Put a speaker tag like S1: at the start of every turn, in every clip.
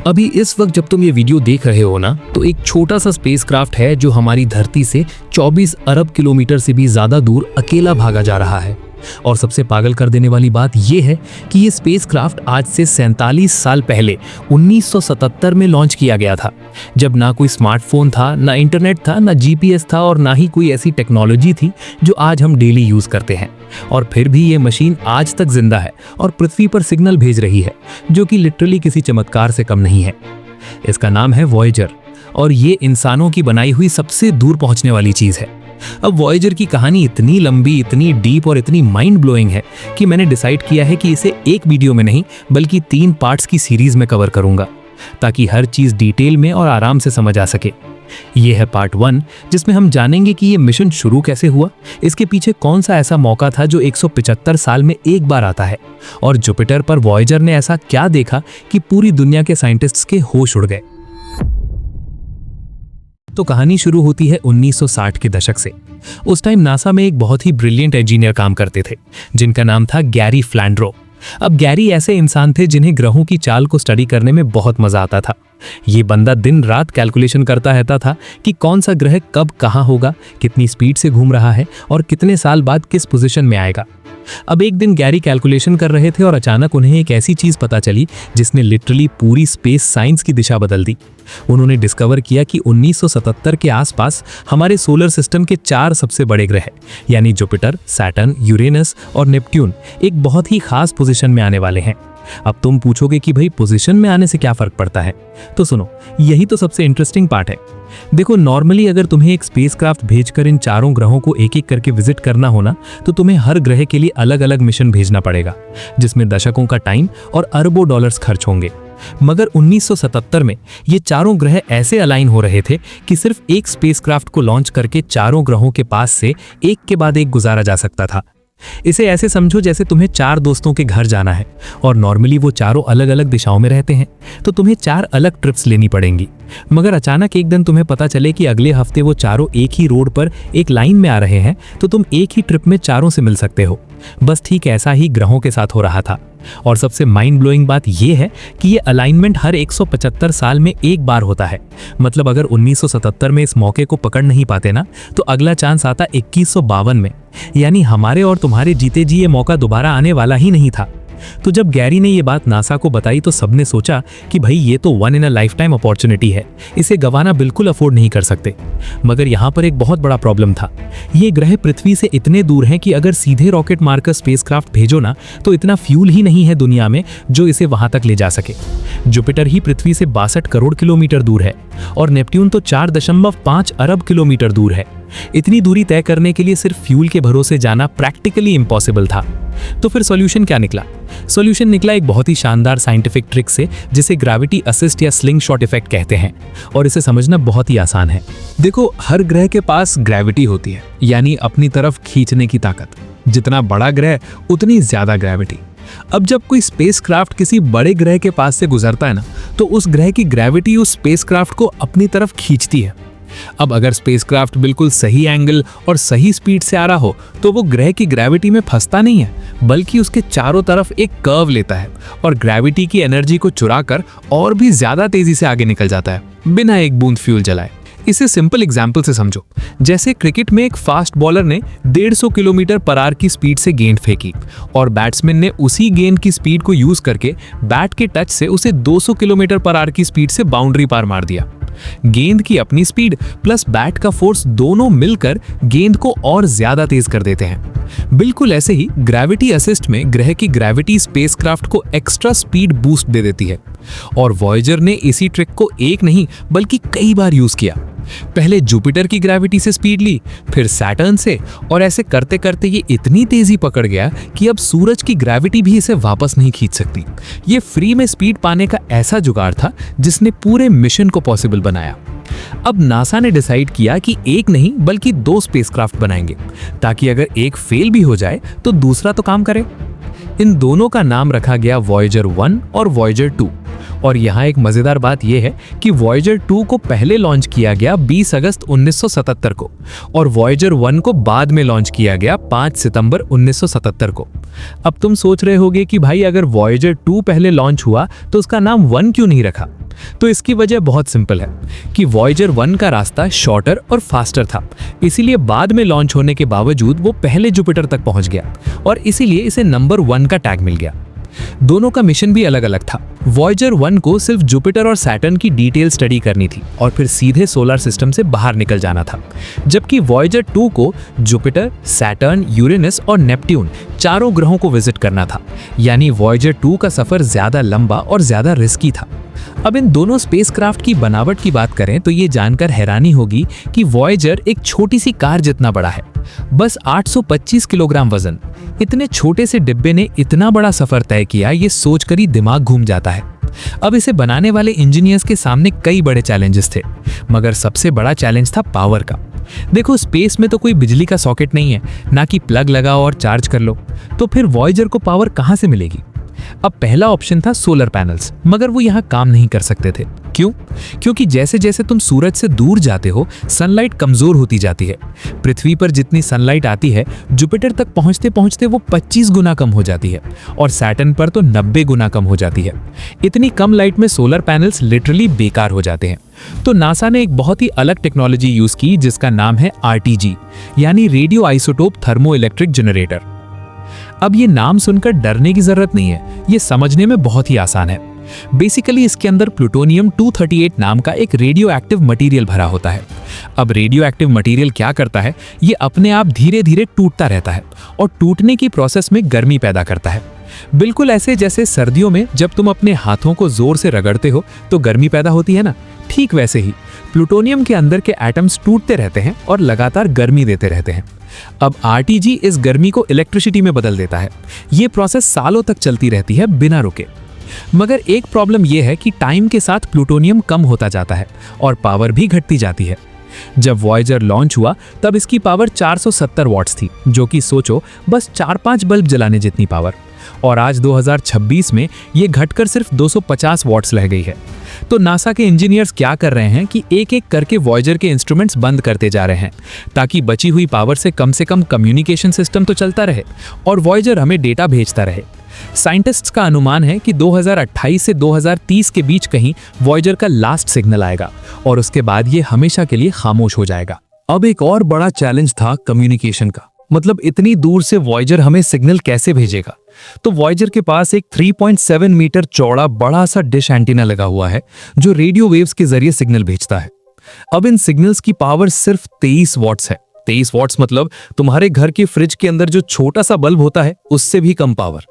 S1: अभी इस वक्त जब तुम ये वीडियो देख रहे हो ना, तो एक छोटा सा स्पेसक्राफ्ट है जो हमारी धरती से 24 अरब किलोमीटर से भी ज्यादा दूर अकेला भागा जा रहा है। और सबसे पागल कर देने वाली बात यह है कि ये स्पेसक्राफ्ट आज से 47 साल पहले 1977 में लॉन्च किया गया था, जब ना कोई स्मार्टफोन था, ना इंटरनेट था, ना जीपीएस था और ना ही कोई ऐसी टेक्नोलॉजी थी जो आज हम डेली यूज करते हैं। और फिर भी ये मशीन आज तक जिंदा है और पृथ्वी पर सिग्नल भेज रही है, जो कि लिटरली किसी चमत्कार से कम नहीं है। इसका नाम है वॉयेजर और ये इंसानों की बनाई हुई सबसे दूर पहुंचने वाली चीज है। अब वॉयेजर की कहानी इतनी लंबी, इतनी डीप और इतनी माइंड ब्लोइंग है कि मैंने डिसाइड किया है कि इसे एक वीडियो में नहीं बल्कि 3 पार्ट्स की सीरीज में कवर करूंगा, ताकि हर चीज डिटेल में और आराम से समझ आ सके। ये है पार्ट 1, जिसमें हम जानेंगे कि ये मिशन शुरू कैसे हुआ, इसके पीछे कौन सा ऐसा मौका था जो 175 साल में एक बार आता है, और जुपिटर पर वॉयेजर ने ऐसा क्या देखा कि पूरी दुनिया के साइंटिस्ट्स के होश उड़ गए। तो कहानी शुरू होती है 1960 के दशक से। उस टाइम नासा में एक बहुत ही ब्रिलियंट इंजीनियर काम करते थे, जिनका नाम था गैरी फ्लैंड्रो। अब गैरी ऐसे इंसान थे जिन्हें ग्रहों की चाल को स्टडी करने में बहुत मजा आता था। ये बंदा दिन रात कैलकुलेशन करता रहता था कि कौन सा ग्रह कब कहाँ होगा, कितनी स्पीड से घूम रहा है और कितने साल बाद किस पोजीशन में आएगा। अब एक दिन गैरी कैलकुलेशन कर रहे थे और अचानक उन्हें एक ऐसी चीज पता चली जिसने लिटरली पूरी स्पेस साइंस की दिशा बदल दी। उन्होंने डिस्कवर किया कि 1977 के आसपास हमारे सोलर सिस्टम के 4 सबसे बड़े ग्रह यानी जुपिटर, सैटर्न, यूरेनस और नेपट्यून एक बहुत ही खास पोजीशन में आने वाले हैं। अब तुम पूछोगे कि भाई पोजीशन में आने से क्या फर्क पड़ता है, तो सुनो, यही तो सबसे इंटरेस्टिंग पार्ट है। देखो, नॉर्मली अगर तुम्हें एक स्पेसक्राफ्ट भेजकर इन 4 ग्रहों को एक एक करके विजिट करना हो ना, तो तुम्हें हर ग्रह के लिए अलग अलग मिशन भेजना पड़ेगा, जिसमें दशकों का टाइम और अरबों डॉलर्स खर्च होंगे। मगर 1977 में ये 4 ग्रह ऐसे अलाइन हो रहे थे कि सिर्फ एक स्पेसक्राफ्ट को लॉन्च करके 4 ग्रहों के पास से एक के बाद एक गुजारा जा सकता था। इसे ऐसे समझो जैसे तुम्हें 4 दोस्तों के घर जाना है और नॉर्मली वो चारों अलग अलग दिशाओं में रहते हैं, तो तुम्हें 4 अलग ट्रिप्स लेनी पड़ेंगी। मगर अचानक एक दिन तुम्हें पता चले कि अगले हफ्ते वो चारों एक ही रोड पर एक लाइन में आ रहे हैं, तो तुम एक ही ट्रिप में चारों से मिल सकते हो। बस ठीक ऐसा ही ग्रहों के साथ हो रहा था। और सबसे माइंड ब्लोइंग बात यह है कि ये अलाइनमेंट हर 175 साल में एक बार होता है। मतलब अगर 1977 में इस मौके को पकड़ नहीं पाते ना, तो अगला चांस आता 2152 में। यानी हमारे और तुम्हारे जीते जी ये मौका दोबारा आने वाला ही नहीं था। तो जब गैरी ने ये बात नासा को बताई तो सबने सोचा कि भाई ये तो 1 इन अ लाइफ टाइम अपॉर्चुनिटी है, इसे गंवाना बिल्कुल अफोर्ड नहीं कर सकते। मगर यहाँ पर एक बहुत बड़ा प्रॉब्लम था। ये ग्रह पृथ्वी से इतने दूर हैं कि अगर सीधे रॉकेट मारकर स्पेसक्राफ्ट भेजो ना, तो इतना फ्यूल ही नहीं है दुनिया में जो इसे वहां तक ले जा सके। जुपिटर ही पृथ्वी से 62 करोड़ किलोमीटर दूर है और नेपट्यून तो 4.5 अरब किलोमीटर दूर है। इतनी दूरी तय करने के लिए सिर्फ फ्यूल के भरोसे जाना प्रैक्टिकली इम्पॉसिबल था। तो फिर सॉल्यूशन क्या निकला? सॉल्यूशन निकला एक बहुत ही शानदार साइंटिफिक ट्रिक से, जिसे ग्रेविटी असिस्ट या स्लिंग शॉट इफेक्ट कहते हैं, और इसे समझना बहुत ही आसान है। देखो, हर ग्रह के पास ग्रेविटी होती है, यानी अपनी तरफ खींचने की ताकत। जितना बड़ा ग्रह उतनी ज्यादा ग्रेविटी। अब जब कोई स्पेसक्राफ्ट किसी बड़े ग्रह के पास से गुजरता है ना, तो उस ग्रह की ग्रेविटी उस स्पेसक्राफ्ट को अपनी तरफ खींचती है। अब अगर स्पेसक्राफ्ट बिल्कुल सही एंगल और सही स्पीड से आ रहा हो, तो वो ग्रह की ग्रेविटी में फंसता नहीं है, बल्कि उसके चारों तरफ एक कर्व लेता है और ग्रेविटी की एनर्जी को चुराकर और भी ज्यादा तेजी से आगे निकल जाता है, बिना एक बूंद फ्यूल जलाए। इसे सिंपल एग्जाम्पल से समझो, जैसे क्रिकेट में एक फास्ट बॉलर ने 150 किलोमीटर पर आवर की स्पीड से गेंद फेंकी और बैट्समैन ने उसी गेंद की स्पीड को यूज करके बैट के टच से उसे 200 किलोमीटर पर आवर की स्पीड से बाउंड्री पार मार दिया। गेंद की अपनी स्पीड प्लस बैट का फोर्स दोनों मिलकर गेंद को और ज्यादा तेज कर देते हैं। बिल्कुल ऐसे ही ग्रेविटी असिस्ट में ग्रह की ग्रेविटी स्पेसक्राफ्ट को एक्स्ट्रा स्पीड बूस्ट दे देती है, और वॉयेजर ने इसी ट्रिक को एक नहीं बल्कि कई बार यूज किया। पहले जुपिटर की ग्रेविटी से स्पीड ली, फिर सैटर्न से, और ऐसे करते करते ये इतनी तेजी पकड़ गया कि अब सूरज की ग्रेविटी भी इसे वापस नहीं खींच सकती। ये फ्री में स्पीड पाने का ऐसा जुगाड़ था जिसने पूरे मिशन को पॉसिबल बनाया। अब नासा ने डिसाइड किया कि एक नहीं बल्कि 2 स्पेसक्राफ्ट बनाएंगे, ताकि अगर एक फेल भी हो जाए तो दूसरा तो काम करे। इन दोनों का नाम रखा गया वॉयेजर 1 और वॉयेजर 2। और यहाँ एक मजेदार बात यह है कि वॉयेजर 2 को पहले लॉन्च किया गया 20 अगस्त 1977 को और वॉयेजर 1 को बाद में लॉन्च किया गया 5 सितंबर 1977 को। अब तुम सोच रहे होगे कि भाई अगर वॉयेजर 2 पहले लॉन्च हुआ तो उसका नाम 1 क्यों नहीं रखा? तो इसकी वजह बहुत सिंपल है कि वॉयेजर 1 का रास्ता शॉर्टर और फास्टर था, इसीलिए बाद में लॉन्च होने के बावजूद वो पहले जुपिटर तक पहुंच गया और इसीलिए इसे नंबर 1 का टैग मिल गया। दोनों का मिशन भी अलग अलग था। वॉयेजर 1 को सिर्फ जुपिटर और सैटर्न की डिटेल स्टडी करनी थी और फिर सीधे सोलर सिस्टम से बाहर निकल जाना था, जबकि वॉयेजर 2 को जुपिटर, सैटर्न, यूरेनस और नेपट्यून चारों ग्रहों को विजिट करना था। यानी वॉयेजर 2 का सफर ज्यादा लंबा और ज्यादा रिस्की था। अब इन दोनों स्पेसक्राफ्ट की बनावट की बात करें तो ये जानकर हैरानी होगी कि वॉयेजर एक छोटी सी कार जितना बड़ा है, बस 825 किलोग्राम वजन। इतने छोटे से डिब्बे ने इतना बड़ा सफर तय किया, ये सोचकर ही दिमाग घूम जाता है। अब इसे बनाने वाले इंजीनियर्स के सामने कई बड़े चैलेंजेस थे, मगर सबसे बड़ा चैलेंज था पावर का। देखो, स्पेस में तो कोई बिजली का सॉकेट नहीं है, ना कि प्लग लगाओ और चार्ज कर लो, तो फिर वॉयेजर को पावर कहां से मिलेगी? अब पहला ऑप्शन था सोलर पैनल्स, मगर वो यहाँ काम नहीं कर सकते थे। क्यों? क्योंकि जैसे जैसे तुम सूरज से दूर जाते हो, सनलाइट कमजोर होती जाती है। पृथ्वी पर जितनी सनलाइट आती है, जुपिटर तक पहुंचते पहुंचते वो 25 गुना कम हो जाती है और सैटर्न पर तो 90 गुना कम हो जाती है। इतनी कम लाइट में सोलर पैनल्स लिटरली बेकार हो जाते हैं। तो नासा ने एक बहुत ही अलग टेक्नोलॉजी यूज की जिसका नाम है RTG, यानी radio isotope thermo electric generator. अब ये नाम सुनकर डरने की जरूरत नहीं है, ये समझने में बहुत ही आसान है। बेसिकली इसके अंदर प्लूटोनियम 238 नाम का एक रेडियो एक्टिव मटेरियल भरा होता है। अब रेडियो एक्टिव मटेरियल क्या करता है? ये अपने आप धीरे धीरे टूटता रहता है और टूटने की प्रोसेस में गर्मी पैदा करता है। बिल्कुल ऐसे जैसे सर्दियों में जब तुम अपने हाथों को जोर से रगड़ते हो तो गर्मी पैदा होती है ना, ठीक वैसे ही प्लूटोनियम के अंदर के एटम्स टूटते रहते हैं और लगातार गर्मी देते रहते हैं। अब RTG इस गर्मी को इलेक्ट्रिसिटी में बदल देता है। ये प्रोसेस सालों तक चलती रहती है बिना रुके। मगर एक प्रॉब्लम यह है कि टाइम के साथ प्लूटोनियम कम होता जाता है और पावर भी घटती जाती है। जब वॉयेजर लॉन्च हुआ तब इसकी पावर 470 वॉट्स थी, जो कि सोचो बस 4-5 बल्ब जलाने जितनी पावर। और आज 2026 में ये घटकर सिर्फ 250 वॉट्स रह गई है। तो नासा के इंजीनियर्स क्या कर रहे हैं कि एक एक करके वॉयेजर के इंस्ट्रूमेंट्स बंद करते जा रहे हैं, ताकि बची हुई पावर से कम कम्युनिकेशन सिस्टम तो चलता रहे और वॉयेजर हमें डेटा भेजता रहे। साइंटिस्ट्स का अनुमान है कि 2028 से 2030 के बीच कहीं वॉयेजर का लास्ट सिग्नल आएगा और उसके बाद ये हमेशा के लिए खामोश हो जाएगा। अब एक और बड़ा चैलेंज था कम्युनिकेशन का, मतलब इतनी दूर से वॉयेजर हमें सिग्नल कैसे भेजेगा? तो वॉयेजर के पास एक 3.7 मीटर चौड़ा बड़ा सा डिश एंटीना लगा हुआ है जो रेडियो वेव्स के जरिए सिग्नल भेजता है। अब इन सिग्नल्स की पावर सिर्फ 23 वॉट्स है। 23 वॉट्स मतलब तुम्हारे घर के फ्रिज के अंदर जो छोटा सा बल्ब होता है उससे भी कम पावर।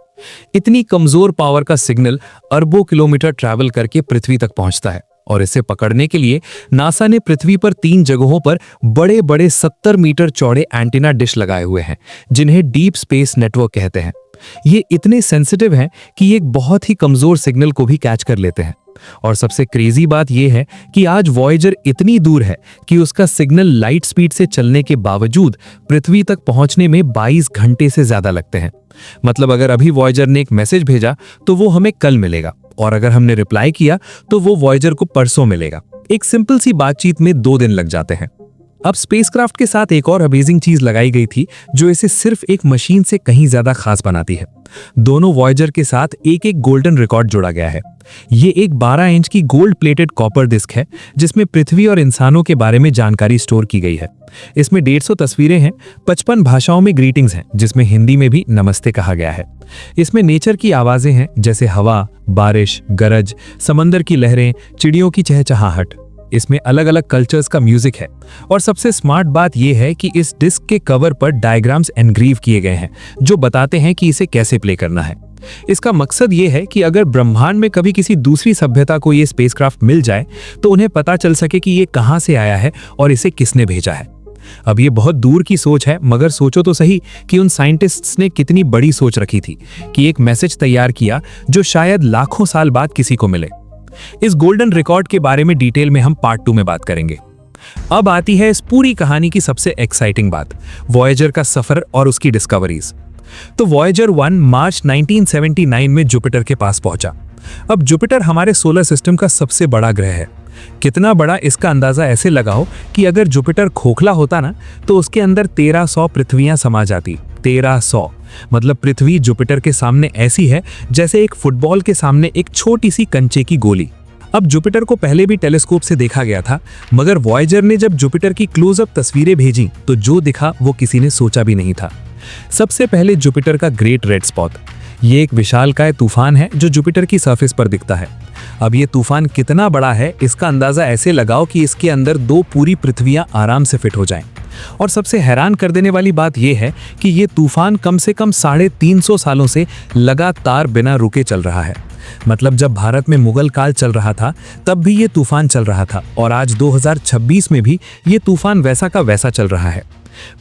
S1: इतनी कमजोर पावर का सिग्नल अरबों किलोमीटर ट्रैवल करके पृथ्वी तक पहुंचता है और इसे पकड़ने के लिए नासा ने पृथ्वी पर 3 जगहों पर बड़े बड़े 70 मीटर चौड़े एंटीना डिश लगाए हुए हैं, जिन्हें डीप स्पेस नेटवर्क कहते हैं। ये इतने सेंसिटिव हैं कि एक बहुत ही कमजोर सिग्नल को भी कैच कर लेते हैं। और सबसे क्रेजी बात यह है कि आज वॉयेजर इतनी दूर है कि उसका सिग्नल लाइट स्पीड से चलने के बावजूद पृथ्वी तक पहुंचने में 22 घंटे से ज्यादा लगते हैं। मतलब अगर अभी वॉयेजर ने एक मैसेज भेजा तो वो हमें कल मिलेगा, और अगर हमने रिप्लाई किया तो वो वॉयेजर को परसों मिलेगा। एक सिंपल सी बातचीत में 2 दिन लग जाते हैं। अब स्पेसक्राफ्ट के साथ एक और अमेजिंग चीज लगाई गई थी जो इसे सिर्फ एक मशीन से कहीं ज्यादा खास बनाती है। दोनों वॉयेजर के साथ एक एक गोल्डन रिकॉर्ड जोड़ा गया है। ये एक 12 इंच की गोल्ड प्लेटेड कॉपर डिस्क है जिसमें पृथ्वी और इंसानों के बारे में जानकारी स्टोर की गई है। इसमें 150 तस्वीरें हैं, 55 भाषाओं में ग्रीटिंग्स हैं, जिसमें हिंदी में भी नमस्ते कहा गया है। इसमें नेचर की आवाजें हैं जैसे हवा, बारिश, गरज, समंदर की लहरें, चिड़ियों की चहचहाहट। इसमें अलग अलग कल्चर्स का म्यूजिक है और सबसे स्मार्ट बात यह है कि इस डिस्क के कवर पर डायग्राम्स एनग्रीव किए गए हैं जो बताते हैं कि इसे कैसे प्ले करना है। इसका मकसद ये है कि अगर ब्रह्मांड में कभी किसी दूसरी सभ्यता को ये स्पेसक्राफ्ट मिल जाए तो उन्हें पता चल सके कि ये कहां से आया है और इसे किसने भेजा है। अब ये बहुत दूर की सोच है, मगर सोचो तो सही कि उन साइंटिस्ट्स ने कितनी बड़ी सोच रखी थी कि एक मैसेज तैयार किया जो शायद लाखों साल बाद किसी को मिले। इस गोल्डन रिकॉर्ड के बारे में डिटेल में हम पार्ट 2 में बात करेंगे। अब आती है इस पूरी कहानी की सबसे एक्साइटिंग बात, वॉयेजर का सफर और उसकी डिस्कवरीज। तो वॉयेजर 1 मार्च 1979 में जुपिटर के पास पहुंचा। अब जुपिटर हमारे सोलर सिस्टम का सबसे बड़ा ग्रह है। कितना बड़ा इसका अंदाजा ऐसे लगाओ कि अगर जुपिटर खोखला होता ना तो उसके अंदर 1300 पृथ्वियां समा जाती। 1300 मतलब पृथ्वी जुपिटर के सामने ऐसी है जैसे एक फुटबॉल के सामने एक छोटी सी कंचे की गोली। अब जुपिटर को पहले भी टेलीस्कोप से देखा गया था, मगर वॉयेजर ने जब जुपिटर की क्लोजअप तस्वीरें भेजी तो जो दिखा वो किसी ने सोचा भी नहीं था। सबसे पहले जुपिटर का ग्रेट रेड स्पॉट। ये एक विशालकाय तूफान है जो जुपिटर की सरफेस पर दिखता है। अब ये तूफान कितना बड़ा है इसका अंदाजा ऐसे लगाओ कि इसके अंदर 2 पूरी पृथ्वियां आराम से फिट हो जाएं। और सबसे हैरान कर देने वाली बात यह है कि ये तूफान कम से कम 350 सालों से लगातार बिना रुके चल रहा है। मतलब जब भारत में मुगल काल चल रहा था तब भी ये तूफान चल रहा था और आज 2026 में भी ये तूफान वैसा का वैसा चल रहा है।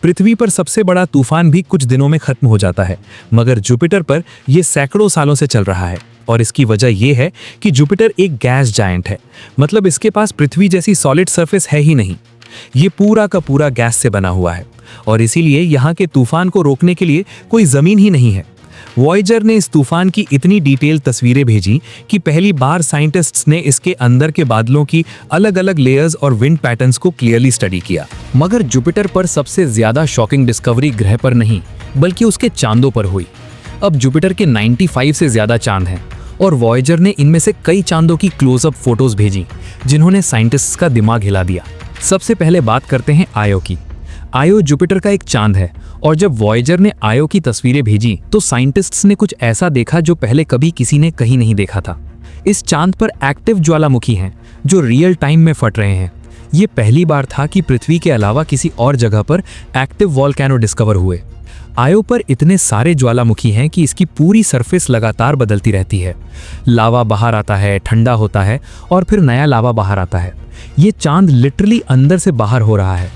S1: पृथ्वी पर सबसे बड़ा तूफान भी कुछ दिनों में खत्म हो जाता है, मगर जुपिटर पर यह सैकड़ों सालों से चल रहा है। और इसकी वजह यह है कि जुपिटर एक गैस जायंट है, मतलब इसके पास पृथ्वी जैसी सॉलिड सरफेस है ही नहीं। ये पूरा का पूरा गैस से बना हुआ है और इसीलिए यहाँ के तूफान को रोकने के लिए कोई जमीन ही नहीं है। वॉयेजर ने इस तूफान की इतनी डिटेल तस्वीरें भेजी कि पहली बार साइंटिस्ट्स ने इसके अंदर के बादलों की अलग अलग लेयर्स और विंड पैटर्न्स को क्लियरली स्टडी किया। मगर जुपिटर पर सबसे ज्यादा शॉकिंग डिस्कवरी ग्रह पर नहीं बल्कि उसके चांदों पर हुई। अब जुपिटर के 95 से ज्यादा चांद हैं और वॉयेजर ने इनमें से कई चांदों की क्लोजअप फोटोज भेजी जिन्होंने साइंटिस्ट्स का दिमाग हिला दिया। सबसे पहले बात करते हैं आयो की। आयो जुपिटर का एक चांद है और जब वॉयेजर ने आयो की तस्वीरें भेजी तो साइंटिस्ट्स ने कुछ ऐसा देखा जो पहले कभी किसी ने कहीं नहीं देखा था। इस चांद पर एक्टिव ज्वालामुखी हैं जो रियल टाइम में फट रहे हैं। ये पहली बार था कि पृथ्वी के अलावा किसी और जगह पर एक्टिव वॉल्केनो डिस्कवर हुए। आयो पर इतने सारे ज्वालामुखी हैं कि इसकी पूरी सरफेस लगातार बदलती रहती है। लावा बाहर आता है, ठंडा होता है और फिर नया लावा बाहर आता है। ये चांद लिटरली अंदर से बाहर हो रहा है।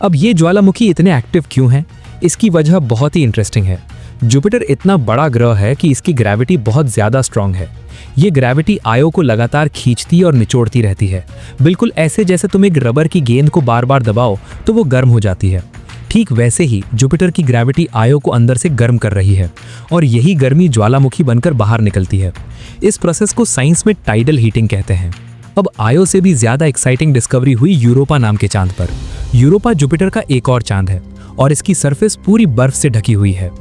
S1: अब ये ज्वालामुखी इतने एक्टिव क्यों हैं? इसकी वजह बहुत ही इंटरेस्टिंग है। जुपिटर इतना बड़ा ग्रह है कि इसकी ग्रेविटी बहुत ज़्यादा स्ट्रांग है। ये ग्रेविटी आयो को लगातार खींचती और निचोड़ती रहती है, बिल्कुल ऐसे जैसे तुम एक रबर की गेंद को बार बार दबाओ तो वो गर्म हो जाती है। ठीक वैसे ही जुपिटर की ग्रेविटी आयो को अंदर से गर्म कर रही है और यही गर्मी ज्वालामुखी बनकर बाहर निकलती है। इस प्रोसेस को साइंस में टाइडल हीटिंग कहते हैं। अब आयो से भी ज्यादा एक्साइटिंग डिस्कवरी हुई यूरोपा नाम के चांद पर। यूरोपा जुपिटर का एक और चांद है और इसकी सरफेस पूरी बर्फ से ढकी हुई है।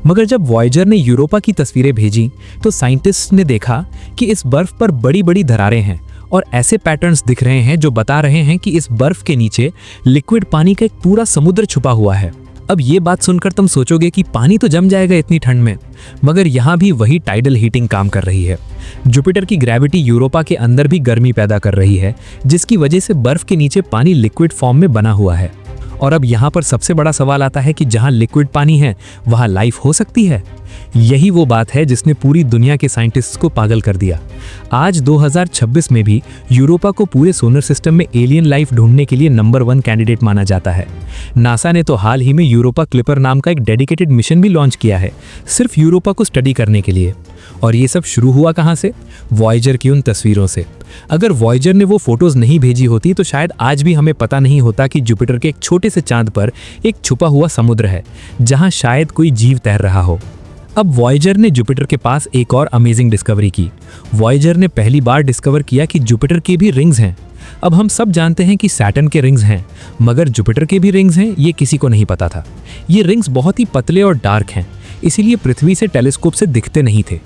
S1: मगर जब वॉयेजर ने यूरोपा की तस्वीरें भेजी तो साइंटिस्ट ने देखा कि इस बर्फ पर बड़ी बड़ी दरारें हैं और ऐसे पैटर्न्स दिख रहे हैं जो बता रहे हैं कि इस बर्फ के नीचे लिक्विड पानी का एक पूरा समुद्र छुपा हुआ है। अब ये बात सुनकर तुम सोचोगे कि पानी तो जम जाएगा इतनी ठंड में, मगर यहाँ भी वही टाइडल हीटिंग काम कर रही है। जुपिटर की ग्रेविटी यूरोपा के अंदर भी गर्मी पैदा कर रही है, जिसकी वजह से बर्फ के नीचे पानी लिक्विड फॉर्म में बना हुआ है। और अब यहाँ पर सबसे बड़ा सवाल आता है कि जहाँ लिक्विड पानी है वहाँ लाइफ हो सकती है? यही वो बात है जिसने पूरी दुनिया के साइंटिस्ट्स को पागल कर दिया। आज 2026 में भी यूरोपा को पूरे सोलर सिस्टम में एलियन लाइफ ढूंढने के लिए नंबर 1 कैंडिडेट माना जाता है। नासा ने तो हाल ही में यूरोपा क्लिपर नाम का एक डेडिकेटेड मिशन भी लॉन्च किया है, सिर्फ यूरोपा को स्टडी करने के लिए। और ये सब शुरू हुआ कहाँ से? वॉयेजर की उन तस्वीरों से। अगर वॉयेजर ने वो फोटोज नहीं भेजी होती तो शायद आज भी हमें पता नहीं होता कि जुपिटर के एक छोटे से चांद पर एक छुपा हुआ समुद्र है जहां शायद कोई जीव तैर रहा हो। अब वॉयेजर ने जुपिटर के पास एक और अमेजिंग डिस्कवरी की। वॉयेजर ने पहली बार डिस्कवर किया कि जुपिटर के भी रिंग्स हैं। अब हम सब जानते हैं कि सैटर्न के रिंग्स हैं, मगर जुपिटर के भी रिंग्स हैं ये किसी को नहीं पता था। ये रिंग्स बहुत ही पतले और डार्क हैं, इसीलिए पृथ्वी से टेलीस्कोप से दिखते नहीं थे।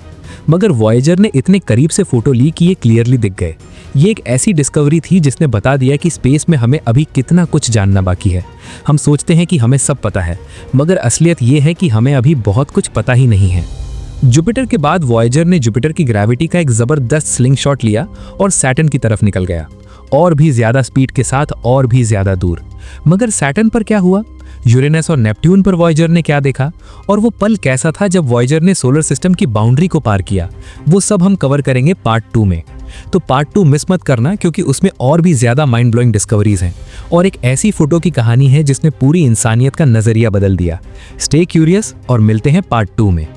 S1: मगर वॉयेजर ने इतने करीब से फोटो ली कि ये क्लियरली दिख गए। ये एक ऐसी डिस्कवरी थी जिसने बता दिया कि स्पेस में हमें अभी कितना कुछ जानना बाकी है। हम सोचते हैं कि हमें सब पता है, मगर असलियत ये है कि हमें अभी बहुत कुछ पता ही नहीं है। जुपिटर के बाद वॉयेजर ने जुपिटर की ग्रेविटी का एक जबरदस्त स्लिंग शॉट लिया और सैटर्न की तरफ निकल गया, और भी ज्यादा स्पीड के साथ और भी ज्यादा दूर। मगर सैटर्न पर क्या हुआ? यूरेनस और नेपट्यून पर वॉयेजर ने क्या देखा? और वो पल कैसा था जब वॉयेजर ने सोलर सिस्टम की बाउंड्री को पार किया? वो सब हम कवर करेंगे पार्ट 2 में। तो पार्ट 2 मिस मत करना, क्योंकि उसमें और भी ज्यादा माइंड ब्लोइंग डिस्कवरीज हैं और एक ऐसी फोटो की कहानी है जिसने पूरी इंसानियत का नजरिया बदल दिया। स्टे क्यूरियस और मिलते हैं पार्ट 2 में।